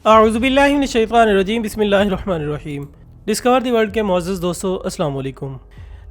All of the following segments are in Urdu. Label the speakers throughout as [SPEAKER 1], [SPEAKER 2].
[SPEAKER 1] اعوذ باللہ من الشیطان الرجیم، بسم اللہ الرحمن الرحیم۔ ڈسکور دی ورلڈ کے معزز دوستو، السلام علیکم۔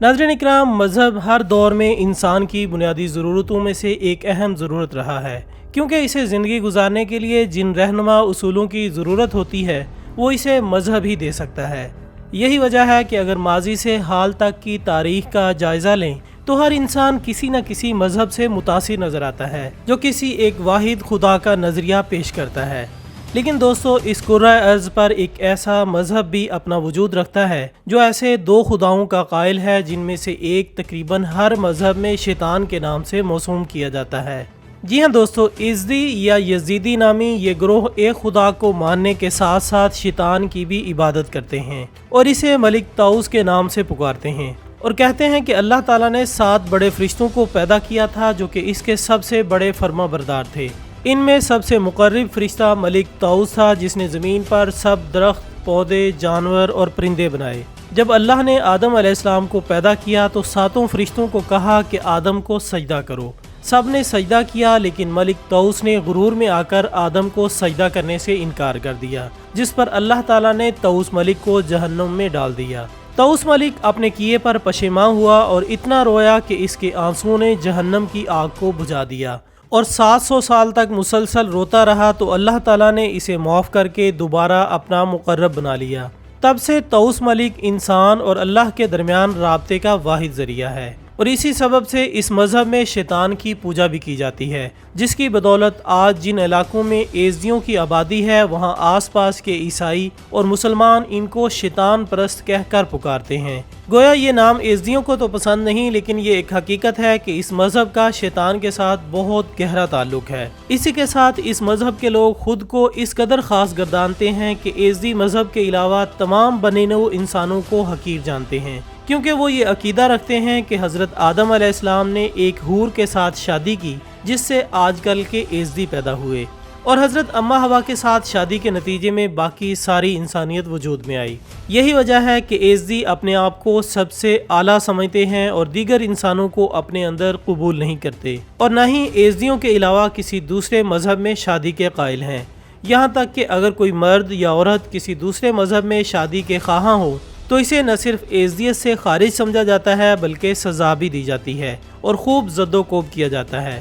[SPEAKER 1] ناظرین اکرام، مذہب ہر دور میں انسان کی بنیادی ضرورتوں میں سے ایک اہم ضرورت رہا ہے، کیونکہ اسے زندگی گزارنے کے لیے جن رہنما اصولوں کی ضرورت ہوتی ہے وہ اسے مذہب ہی دے سکتا ہے۔ یہی وجہ ہے کہ اگر ماضی سے حال تک کی تاریخ کا جائزہ لیں تو ہر انسان کسی نہ کسی مذہب سے متاثر نظر آتا ہے، جو کسی ایک واحد خدا کا نظریہ پیش کرتا ہے۔ لیکن دوستو، اس کرۂ ارض پر ایک ایسا مذہب بھی اپنا وجود رکھتا ہے جو ایسے دو خداؤں کا قائل ہے جن میں سے ایک تقریباً ہر مذہب میں شیطان کے نام سے موسوم کیا جاتا ہے۔ جی ہاں دوستو، ازدی یا یزیدی نامی یہ گروہ ایک خدا کو ماننے کے ساتھ ساتھ شیطان کی بھی عبادت کرتے ہیں اور اسے ملک طاؤس کے نام سے پکارتے ہیں، اور کہتے ہیں کہ اللہ تعالیٰ نے 7 بڑے فرشتوں کو پیدا کیا تھا جو کہ اس کے سب سے بڑے فرما بردار تھے۔ ان میں سب سے مقرب فرشتہ ملک طاؤس تھا، جس نے زمین پر سب درخت، پودے، جانور اور پرندے بنائے۔ جب اللہ نے آدم علیہ السلام کو پیدا کیا تو 7 فرشتوں کو کہا کہ آدم کو سجدہ کرو۔ سب نے سجدہ کیا، لیکن ملک طاؤس نے غرور میں آ کر آدم کو سجدہ کرنے سے انکار کر دیا، جس پر اللہ تعالیٰ نے طاؤس ملک کو جہنم میں ڈال دیا۔ طاؤس ملک اپنے کیے پر پشیماں ہوا اور اتنا رویا کہ اس کے آنسوؤں نے جہنم کی آگ کو بجھا دیا، اور 700 سال تک مسلسل روتا رہا تو اللہ تعالیٰ نے اسے معاف کر کے دوبارہ اپنا مقرب بنا لیا۔ تب سے طاؤس ملک انسان اور اللہ کے درمیان رابطے کا واحد ذریعہ ہے، اور اسی سبب سے اس مذہب میں شیطان کی پوجا بھی کی جاتی ہے، جس کی بدولت آج جن علاقوں میں ایزدیوں کی آبادی ہے وہاں آس پاس کے عیسائی اور مسلمان ان کو شیطان پرست کہہ کر پکارتے ہیں۔ گویا یہ نام ایزدیوں کو تو پسند نہیں، لیکن یہ ایک حقیقت ہے کہ اس مذہب کا شیطان کے ساتھ بہت گہرا تعلق ہے۔ اسی کے ساتھ اس مذہب کے لوگ خود کو اس قدر خاص گردانتے ہیں کہ ایزدی مذہب کے علاوہ تمام بنی نوع انسانوں کو حقیر جانتے ہیں، کیونکہ وہ یہ عقیدہ رکھتے ہیں کہ حضرت آدم علیہ السلام نے ایک حور کے ساتھ شادی کی، جس سے آج کل کے ایزدی پیدا ہوئے، اور حضرت اماں حوا کے ساتھ شادی کے نتیجے میں باقی ساری انسانیت وجود میں آئی۔ یہی وجہ ہے کہ ایزدی اپنے آپ کو سب سے اعلیٰ سمجھتے ہیں اور دیگر انسانوں کو اپنے اندر قبول نہیں کرتے، اور نہ ہی ایزدیوں کے علاوہ کسی دوسرے مذہب میں شادی کے قائل ہیں۔ یہاں تک کہ اگر کوئی مرد یا عورت کسی دوسرے مذہب میں شادی کے خواہاں ہو تو اسے نہ صرف ایزدیت سے خارج سمجھا جاتا ہے بلکہ سزا بھی دی جاتی ہے اور خوب زد و کوب کیا جاتا ہے۔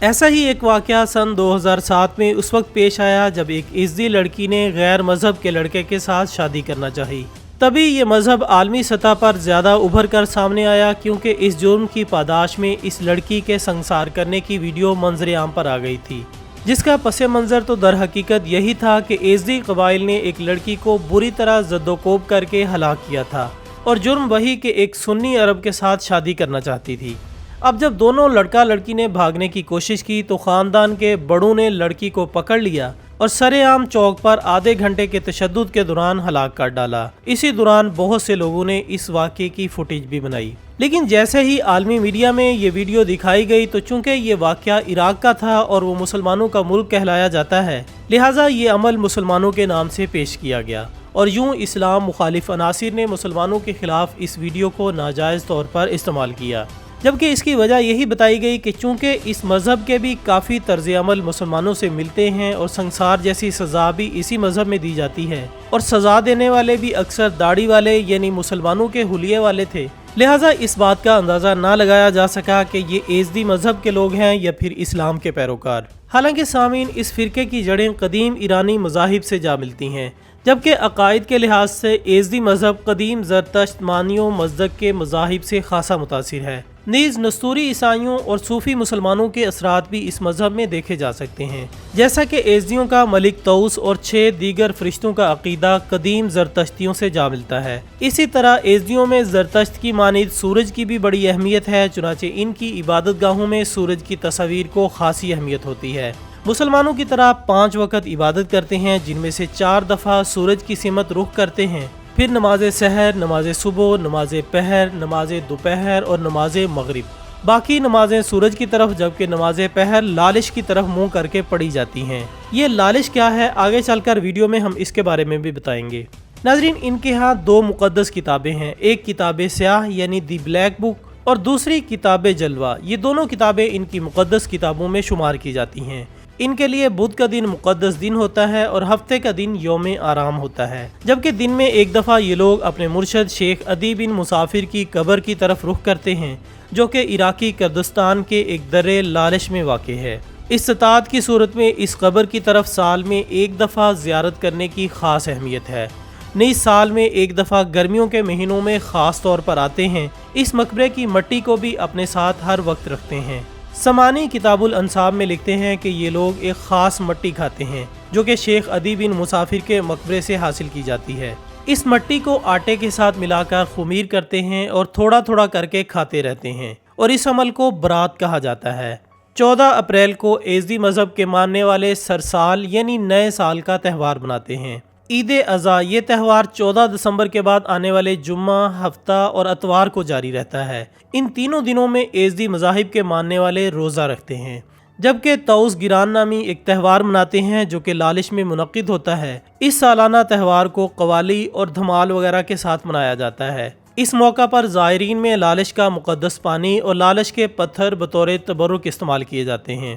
[SPEAKER 1] ایسا ہی ایک واقعہ سن 2007 میں اس وقت پیش آیا جب ایک ایزدی لڑکی نے غیر مذہب کے لڑکے کے ساتھ شادی کرنا چاہی۔ تبھی یہ مذہب عالمی سطح پر زیادہ ابھر کر سامنے آیا، کیونکہ اس جرم کی پاداش میں اس لڑکی کے سنسار کرنے کی ویڈیو منظر عام پر آ گئی تھی، جس کا پس منظر تو در حقیقت یہی تھا کہ ایزدی قبائل نے ایک لڑکی کو بری طرح زد و کوب کر کے ہلاک کیا تھا، اور جرم وہی کہ ایک سنی عرب کے ساتھ شادی کرنا چاہتی تھی۔ اب جب دونوں لڑکا لڑکی نے بھاگنے کی کوشش کی تو خاندان کے بڑوں نے لڑکی کو پکڑ لیا اور سر عام چوک پر آدھے گھنٹے کے تشدد کے دوران ہلاک کر ڈالا۔ اسی دوران بہت سے لوگوں نے اس واقعے کی فوٹیج بھی بنائی، لیکن جیسے ہی عالمی میڈیا میں یہ ویڈیو دکھائی گئی تو چونکہ یہ واقعہ عراق کا تھا اور وہ مسلمانوں کا ملک کہلایا جاتا ہے، لہٰذا یہ عمل مسلمانوں کے نام سے پیش کیا گیا، اور یوں اسلام مخالف عناصر نے مسلمانوں کے خلاف اس ویڈیو کو ناجائز طور پر استعمال کیا، جبکہ اس کی وجہ یہی بتائی گئی کہ چونکہ اس مذہب کے بھی کافی طرز عمل مسلمانوں سے ملتے ہیں اور سنسار جیسی سزا بھی اسی مذہب میں دی جاتی ہے، اور سزا دینے والے بھی اکثر داڑھی والے یعنی مسلمانوں کے حلیے والے تھے، لہٰذا اس بات کا اندازہ نہ لگایا جا سکا کہ یہ ایزدی مذہب کے لوگ ہیں یا پھر اسلام کے پیروکار۔ حالانکہ سامعین، اس فرقے کی جڑیں قدیم ایرانی مذاہب سے جا ملتی ہیں، جبکہ عقائد کے لحاظ سے ایزدی مذہب قدیم زرتشت مانیوں مزدک کے مذاہب سے خاصا متاثر ہے۔ نیز نستوری عیسائیوں اور صوفی مسلمانوں کے اثرات بھی اس مذہب میں دیکھے جا سکتے ہیں، جیسا کہ ایزدیوں کا ملک طاؤس اور 6 دیگر فرشتوں کا عقیدہ قدیم زرتشتیوں سے جا ملتا ہے۔ اسی طرح ایزدیوں میں زرتشت کی مانند سورج کی بھی بڑی اہمیت ہے، چنانچہ ان کی عبادت گاہوں میں سورج کی تصاویر کو خاصی اہمیت ہوتی ہے۔ مسلمانوں کی طرح 5 وقت عبادت کرتے ہیں، جن میں سے 4 دفعہ سورج کی سمت رخ کرتے ہیں، پھر نماز سحر، نماز صبح، نماز پہر، نماز دوپہر اور نماز مغرب۔ باقی نمازیں سورج کی طرف، جبکہ نماز پہر لالش کی طرف منہ کر کے پڑھی جاتی ہیں۔ یہ لالش کیا ہے آگے چل کر ویڈیو میں ہم اس کے بارے میں بھی بتائیں گے۔ ناظرین، ان کے ہاں 2 مقدس کتابیں ہیں، ایک کتاب سیاہ یعنی دی بلیک بک اور دوسری کتاب جلوہ۔ یہ دونوں کتابیں ان کی مقدس کتابوں میں شمار کی جاتی ہیں۔ ان کے لیے بدھ کا دن مقدس دن ہوتا ہے اور ہفتے کا دن یوم آرام ہوتا ہے، جبکہ دن میں ایک دفعہ یہ لوگ اپنے مرشد شیخ عدی بن مسافر کی قبر کی طرف رخ کرتے ہیں، جو کہ عراقی کردستان کے ایک درے لالش میں واقع ہے۔ استطاعت کی صورت میں اس قبر کی طرف سال میں ایک دفعہ زیارت کرنے کی خاص اہمیت ہے۔ نئی سال میں ایک دفعہ گرمیوں کے مہینوں میں خاص طور پر آتے ہیں، اس مقبرے کی مٹی کو بھی اپنے ساتھ ہر وقت رکھتے ہیں۔ سمانی کتاب الانصاب میں لکھتے ہیں کہ یہ لوگ ایک خاص مٹی کھاتے ہیں جو کہ شیخ عدی بن مسافر کے مقبرے سے حاصل کی جاتی ہے۔ اس مٹی کو آٹے کے ساتھ ملا کر خمیر کرتے ہیں اور تھوڑا تھوڑا کر کے کھاتے رہتے ہیں، اور اس عمل کو برات کہا جاتا ہے۔ 14 اپریل کو یزدی مذہب کے ماننے والے سرسال یعنی نئے سال کا تہوار مناتے ہیں۔ عید اضحیٰ یہ تہوار 14 دسمبر کے بعد آنے والے جمعہ، ہفتہ اور اتوار کو جاری رہتا ہے۔ ان تینوں دنوں میں یزدی مذاہب کے ماننے والے روزہ رکھتے ہیں، جبکہ طوس گیران نامی ایک تہوار مناتے ہیں جو کہ لالش میں منعقد ہوتا ہے۔ اس سالانہ تہوار کو قوالی اور دھمال وغیرہ کے ساتھ منایا جاتا ہے۔ اس موقع پر زائرین میں لالش کا مقدس پانی اور لالش کے پتھر بطور تبرک استعمال کیے جاتے ہیں۔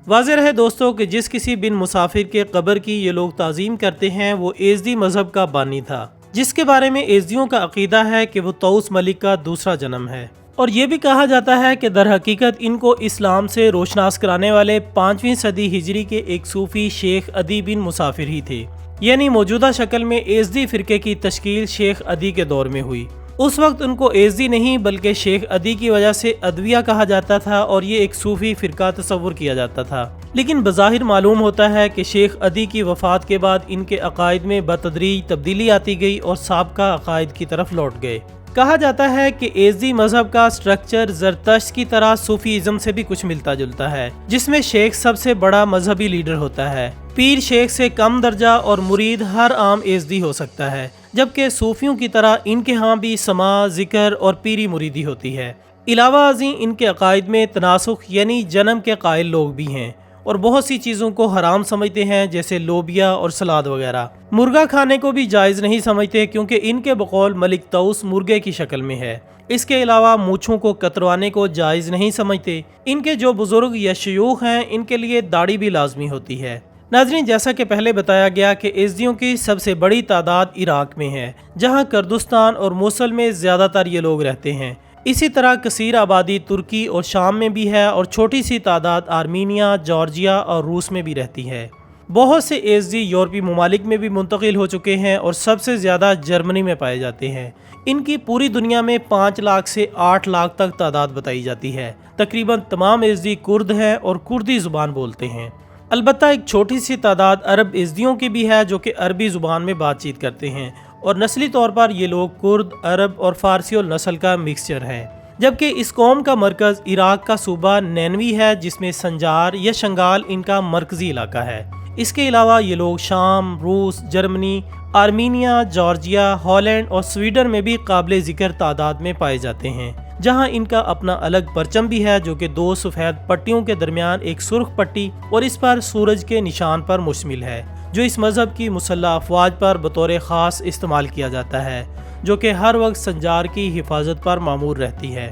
[SPEAKER 1] واضح رہے دوستو کہ جس کسی بن مسافر کے قبر کی یہ لوگ تعظیم کرتے ہیں وہ یزدی مذہب کا بانی تھا، جس کے بارے میں یزدیوں کا عقیدہ ہے کہ وہ طوس ملک کا دوسرا جنم ہے، اور یہ بھی کہا جاتا ہے کہ در حقیقت ان کو اسلام سے روشناس کرانے والے 5ویں صدی ہجری کے ایک صوفی شیخ عدی بن مسافر ہی تھے، یعنی موجودہ شکل میں یزدی فرقے کی تشکیل شیخ عدی کے دور میں ہوئی۔ اس وقت ان کو یزدی نہیں بلکہ شیخ عدی کی وجہ سے ادویہ کہا جاتا تھا اور یہ ایک صوفی فرقہ تصور کیا جاتا تھا، لیکن بظاہر معلوم ہوتا ہے کہ شیخ عدی کی وفات کے بعد ان کے عقائد میں بتدریج تبدیلی آتی گئی اور سابقہ عقائد کی طرف لوٹ گئے۔ کہا جاتا ہے کہ یزدی مذہب کا سٹرکچر زرتشت کی طرح صوفیزم سے بھی کچھ ملتا جلتا ہے، جس میں شیخ سب سے بڑا مذہبی لیڈر ہوتا ہے، پیر شیخ سے کم درجہ اور مرید ہر عام یزدی ہو سکتا ہے، جبکہ صوفیوں کی طرح ان کے ہاں بھی سماع، ذکر اور پیری مریدی ہوتی ہے۔ علاوہ ازیں ان کے عقائد میں تناسخ یعنی جنم کے قائل لوگ بھی ہیں اور بہت سی چیزوں کو حرام سمجھتے ہیں جیسے لوبیا اور سلاد وغیرہ۔ مرغا کھانے کو بھی جائز نہیں سمجھتے کیونکہ ان کے بقول ملک طوس مرغے کی شکل میں ہے۔ اس کے علاوہ مونچھوں کو کتروانے کو جائز نہیں سمجھتے۔ ان کے جو بزرگ یا شیوخ ہیں ان کے لیے داڑھی بھی لازمی ہوتی ہے۔ ناظرین، جیسا کہ پہلے بتایا گیا کہ یزدیوں کی سب سے بڑی تعداد عراق میں ہے، جہاں کردستان اور موصل میں زیادہ تر یہ لوگ رہتے ہیں۔ اسی طرح کثیر آبادی ترکی اور شام میں بھی ہے اور چھوٹی سی تعداد آرمینیا، جارجیا اور روس میں بھی رہتی ہے۔ بہت سے یزدی یورپی ممالک میں بھی منتقل ہو چکے ہیں اور سب سے زیادہ جرمنی میں پائے جاتے ہیں۔ ان کی پوری دنیا میں 5 لاکھ سے 8 لاکھ تک تعداد بتائی جاتی ہے۔ تقریباً تمام یزدی کرد ہیں اور کردی زبان بولتے ہیں۔ البتہ ایک چھوٹی سی تعداد عرب یزدیوں کی بھی ہے جو کہ عربی زبان میں بات چیت کرتے ہیں، اور نسلی طور پر یہ لوگ کرد، عرب اور فارسی النسل کا مکسچر ہے۔ جبکہ اس قوم کا مرکز عراق کا صوبہ نینوی ہے، جس میں سنجار یا شنگال ان کا مرکزی علاقہ ہے۔ اس کے علاوہ یہ لوگ شام، روس، جرمنی، آرمینیا، جارجیا، ہالینڈ اور سویڈن میں بھی قابل ذکر تعداد میں پائے جاتے ہیں، جہاں ان کا اپنا الگ پرچم بھی ہے جو کہ 2 سفید پٹیوں کے درمیان ایک سرخ پٹی اور اس پر سورج کے نشان پر مشتمل ہے، جو اس مذہب کی مسلح افواج پر بطور خاص استعمال کیا جاتا ہے، جو کہ ہر وقت سنجار کی حفاظت پر مامور رہتی ہے۔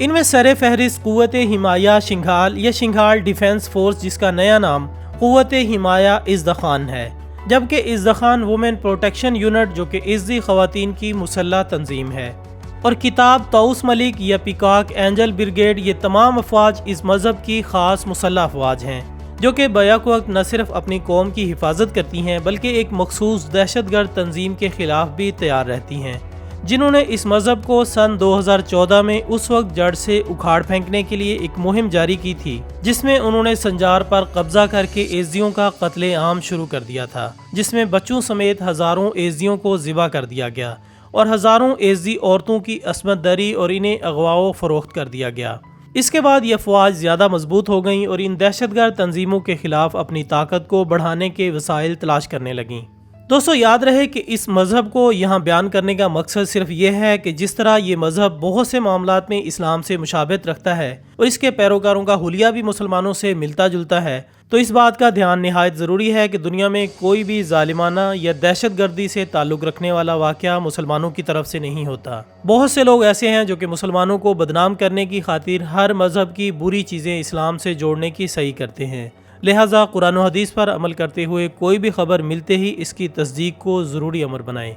[SPEAKER 1] ان میں سر فہرست قوت حمایہ شنگھال یا شنگھال ڈیفنس فورس، جس کا نیا نام قوت حمایہ ازدخان ہے، جبکہ ازدخان وومن پروٹیکشن یونٹ جو کہ یزدی خواتین کی مسلح تنظیم ہے، اور کتاب طوس ملک یا پیکاک اینجل بریگیڈ، یہ تمام افواج اس مذہب کی خاص مسلح افواج ہیں، جو کہ بیک وقت نہ صرف اپنی قوم کی حفاظت کرتی ہیں بلکہ ایک مخصوص دہشت گرد تنظیم کے خلاف بھی تیار رہتی ہیں، جنہوں نے اس مذہب کو سن 2014 میں اس وقت جڑ سے اکھاڑ پھینکنے کے لیے ایک مہم جاری کی تھی، جس میں انہوں نے سنجار پر قبضہ کر کے یزدیوں کا قتل عام شروع کر دیا تھا، جس میں بچوں سمیت ہزاروں یزدیوں کو ذبح کر دیا گیا اور ہزاروں یزدی عورتوں کی عصمت دری اور انہیں اغوا و فروخت کر دیا گیا۔ اس کے بعد یہ افواج زیادہ مضبوط ہو گئیں اور ان دہشت گرد تنظیموں کے خلاف اپنی طاقت کو بڑھانے کے وسائل تلاش کرنے لگیں۔ دوستو یاد رہے کہ اس مذہب کو یہاں بیان کرنے کا مقصد صرف یہ ہے کہ جس طرح یہ مذہب بہت سے معاملات میں اسلام سے مشابہت رکھتا ہے اور اس کے پیروکاروں کا حلیہ بھی مسلمانوں سے ملتا جلتا ہے، تو اس بات کا دھیان نہایت ضروری ہے کہ دنیا میں کوئی بھی ظالمانہ یا دہشت گردی سے تعلق رکھنے والا واقعہ مسلمانوں کی طرف سے نہیں ہوتا۔ بہت سے لوگ ایسے ہیں جو کہ مسلمانوں کو بدنام کرنے کی خاطر ہر مذہب کی بری چیزیں اسلام سے جوڑنے کی صحیح کرتے ہیں، لہٰذا قرآن و حدیث پر عمل کرتے ہوئے کوئی بھی خبر ملتے ہی اس کی تصدیق کو ضروری امر بنائیں۔